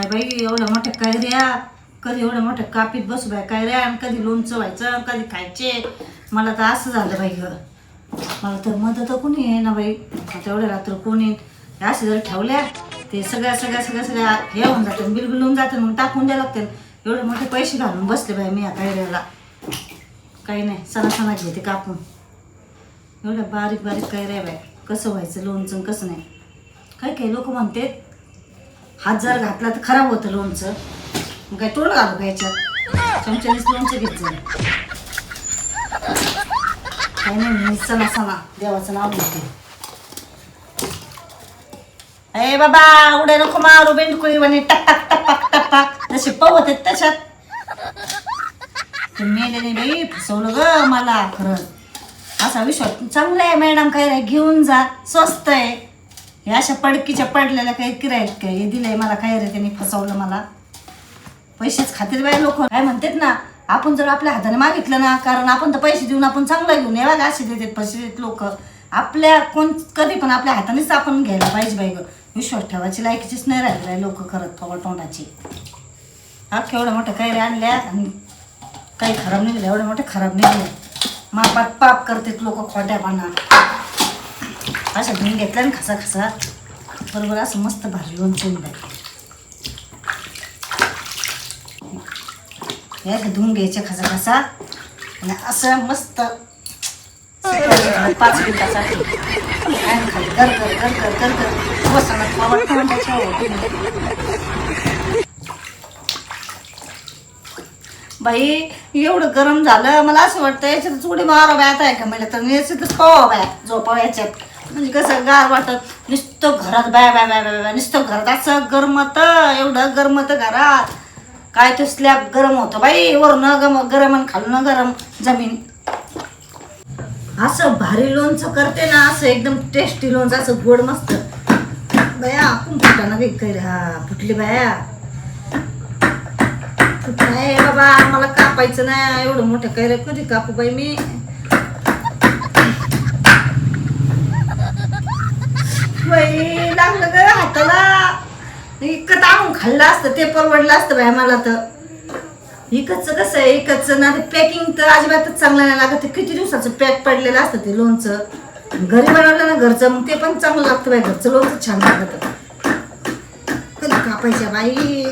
काय बाई एवढ्या मोठ्या कैऱ्या, कधी एवढ्या मोठ्या कापीत बसू बाय कैऱ्या, आणि कधी लोणचं व्हायचं, कधी खायचे. मला तर असं झालं बाई ग. मला तर मदत कोणी आहे ना बाई. आता एवढ्या रात्र कोणी असे जर ठेवल्या ते सगळ्या सगळ्या सगळ्या सगळ्या हे होऊन जातात, बिलबिल होऊन जातात, मग टाकून द्यावं लागतील. एवढे मोठे पैसे घालून बसले बाई मी या कैऱ्याला. काही नाही, सणा घेते कापून. एवढ्या बारीक बारीक कैऱ्या बाय, कसं व्हायचं लोणचं कसं नाही. काही काही लोक म्हणते हात जर घातला तर खराब होतं लोणचं. मग काय तोंड घालू का याच्यात, चमच्यानेच लोणचं घ्यायचं. काही नाही, मी सणा देवाचं नाव घेते. ए बाबा उड्या नको मारू, बेंडकुळी म्हणे टक टक टक टक टक जसे पवत आहेत त्याच्यात. ते मेलेने बाई फसवलं ग मला खरंच. असा विश्वास चांगला आहे मॅडम, काय घेऊन जा, स्वस्त आहे. हे अशा पडकीच्या पडलेल्या काही किरायत काय हे दिलंय मला, काय रे त्यांनी फसवलं मला. पैसेच खातील बाई लोक. काय म्हणतात ना, आपण जर आपल्या हाताने मागितलं ना, कारण आपण तर पैसे देऊन आपण चांगलं घेऊन ये बघा, असे देतात पैसे देत लोक. आपल्या कधी पण आपल्या हातानेच आपण घ्यायला पाहिजे बाई ग. विश्वास ठेवायची लायकीचीच नाही राहिली बाई लोक करत थोडं तोंडाची. हा केवढ्या मोठ्या कैऱ्या आणल्या आणि काही खराब निघले, एवढे मोठे खराब निघले. मापात पाप करतात लोक खोट्यापणा. अशा घेऊन घेतल्या ना खसा खसा बरोबर असं मस्त भारी लोणचं बाई. हे धुवून घ्यायचे खसा खसा आणि असं मस्त 5 मिनिटासाठी खाली कर कर कर कर कर कर बसायला बाई. एवढं गरम झालं मला असं वाटतं याच्यातच उडी मारा बाय आता आहे का मला, तर याच्यातच पावा बाय झोपाव याच्यात. म्हणजे कसं गार वाटत नुसतं घरात बाय बाय बाय बाय नुसतं घरात असं गरमत, एवढं गरमत घरात. काय तो स्लॅब गरम होतं बाई, वरून गरम आणि खालून गरम जमीन. असं भारी लोणचं करते ना, असं एकदम टेस्टी लोणचं, असं गोड मस्त बाया. आपण फुटाना काही कैरी हा फुटली बाया, नाही बाबा मला कापायचं नाही. एवढं मोठ्या कैऱ्या कधी कापू बाई मी. बाई लागलं ग हाताला. इकत आणून खाल्लं असतं ते परवडलं असतं बाय मला. तर इकडचं कसं आहे, इकडचं ना ते पॅकिंग तर अजिबातच चांगलं नाही लागत. ते किती दिवसाचं पॅक पडलेलं असतं ते लोणचं. घरी बनवलं ना घरचं, मग ते पण चांगलं लागतं बाई. घरचं लोणचं छान लागतं. कधी कापायच्या बाई.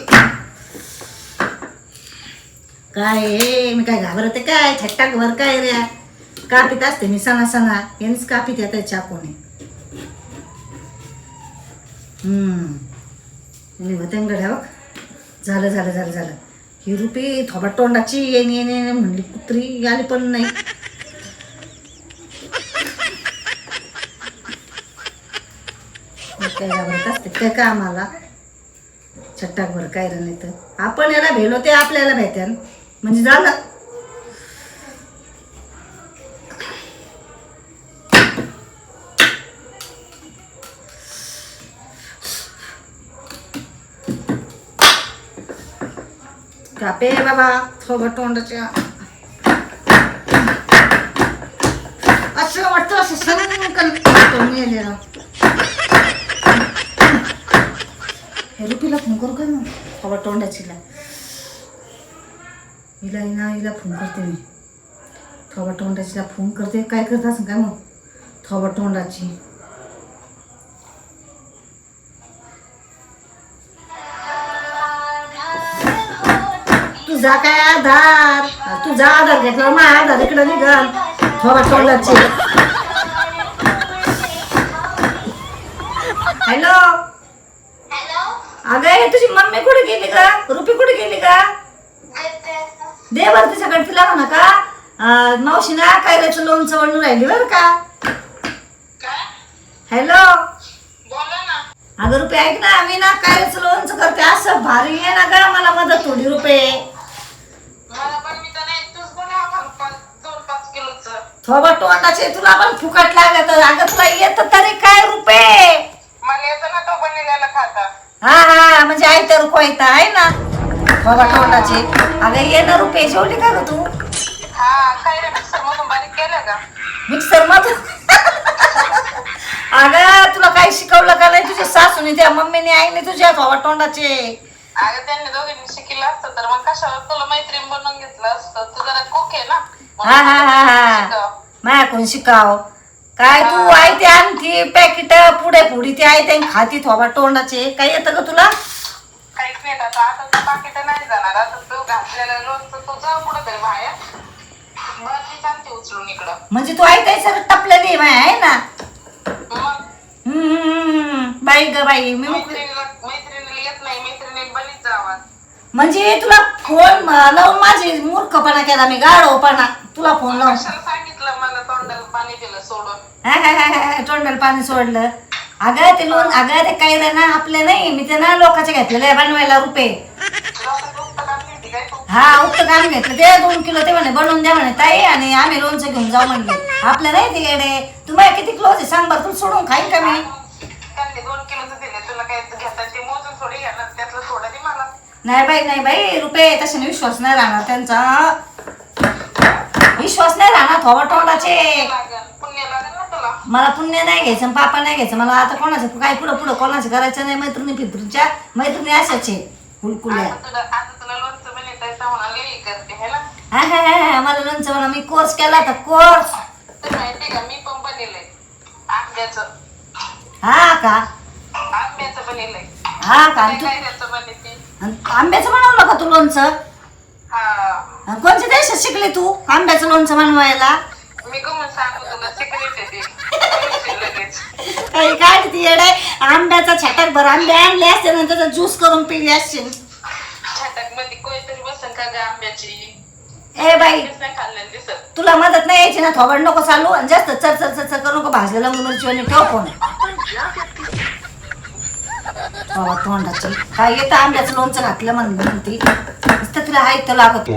काय मी काय घाबरते काय, छट्टाक भर काय रे. कापीत असते मी सणा यांनीच कापीत येत चाकूने. होते बघ. झालं झालं झालं झालं. ही रुपी थोबा तोंडाची येणे म्हणली कुत्री आली पण नाही. काय घाबरत असते काय का आम्हाला, छट्टाक भर काय रे. नाही तर आपण याला भेलो ते आपल्याला भेट्यान म्हणजे झालं. कापे बाबा थोबा तोंडाच्या. असं वाटतं असं सगळं. हे रुपीला फोन करू काय मग थोबा तोंडाचीला. हिला फोन करते मी. थोबा तोंडाचीला फोन करते. काय करत असं काय मग थोबा तोंडाची. तुझा काय आधार, तुझा आधार घेतला माझा आधार इकडं निघाल थोबा तोंडाची. हॅलो अगं तुझी मम्मी कुठे गेली का, रुपी कुठे गेली का. दे बर तिच्याकडे तिला म्हणा का मावशी ना कैऱ्याचं लोणचं वळून राहिली बर का. हॅलो अगं रुपये ऐक ना, मी ना कैऱ्याचं लोणचं करते असं भारी आहे ना ग, मला मदत थोडी रुपये. थोबा तोंडाचे तुला पण फुकट लागत. अगं तुला येत तरी काय रुपये. हा म्हणजे आई तर कोयता आहे ना थोबा तोंडाचे. अगं ये ना रुपये जेवली का ग तू. मिक्सर मधून. अगं तुला काही शिकवलं का नाही तुझ्या सासूने त्या मम्मीने आईने तुझ्या थोबा तोंडाचे. अगं त्यांनी दोघांनी शिकलं असतं तर मग कशाला तुला मैत्रीण बनवून घेतलं असतं. तू जरा कोक आहे ना, हा हा हा हा शिकावं. माझ्याकडून शिकाव. काय तू आई ते आणखी पॅकेट पुढे पुढे ते आहे ते खाती थोबा तोंडाचे. काय येतं का तुला? काहीच नाही. आता तू पाकिट नाही जाणार. आता तू घातलेलं लोणचं तू जा कुठं तरी बाहेर बाकी चालते उचलून इकडं. म्हणजे तू आई काही सर टपलेली माय आहे ना. मग बाई ग बाई मी मैत्रिणीला येत नाही, मैत्रिणीला बनीच जावा. म्हणजे तुला फोन लावून माझी मूर्खपणा केला मी, गाढवपणा. तुला फोन लावून कशाला सांगितलं मला तोंडाला पाणी दिलं सोडून. तोंडाला पाणी सोडलं. अगं ते लोन अगं ते काही रे ना आपले नाही, मी ते ना लोकांचे घेतलेले बनवायला रुपये. हा उक्त काम घेतलं ते 2 किलो. ते म्हणे बनवून द्या म्हणे ताई, आणि आम्ही लोणचं घेऊन जाऊ म्हणले. आपलं नाही ते येडे. तुम्हाला किती क्लोज आहे सांग बरं, तुला सोडून खाईन का मी? त्यांनी 2 किलोचं दिले तुला, काय घेतात ते मोजून थोडी घेणार, त्यातलं थोडं दे मला. नाही बाई रुपये तशाने विश्वास नाही राहणार त्यांचा. विश्वास नाही राहणार थोबा तोंडाचे. पुण्य लागेल ना तुला. मला पुण्य नाही घ्यायचं, पापा नाही घ्यायचं. मला आता कोणाचं काय पुढं कोणाचं करायचं नाही. मैत्रिणी फित्रीच्या मैत्रिणी असायचे हुलकुल्या. आता तुला लोणचं बनवता म्हणाले करते है ना. हा मला लोणचं म्हणा. मी कोर्स केला तर कोर्स. तर माहिती का मी पण बनवलंय आंब्याचं. हा का? आंब्याचं बनवलंय. हा का? कैऱ्याचं बनवते. आंब्याचं बनवलं का तू लोणचं? हा कोणत्या देशात शिकली तू आंब्याचं लोणचं बनवायला? मी कमून सांगू तुला, सिक्रेट आहे ते लगेच. काही काय ती येडे. आंब्याचा छटाक भर आंबे आणले असते ना, त्याचा ज्यूस करून पिले असते. छटाक मध्ये कोणतरी बसन का ग आंब्याची. ए बाई नाही खाल्लं दिसत. तुला मदत नाही यायची ना, थोबड नको चालू. आणि जास्त चर करू नको. भाजलेला मिरची आणि ठेव फोन. तोंडाची काय येतं आंब्याचं लोणचं घातलं म्हणती नुसतं तुला ऐकतं लागत.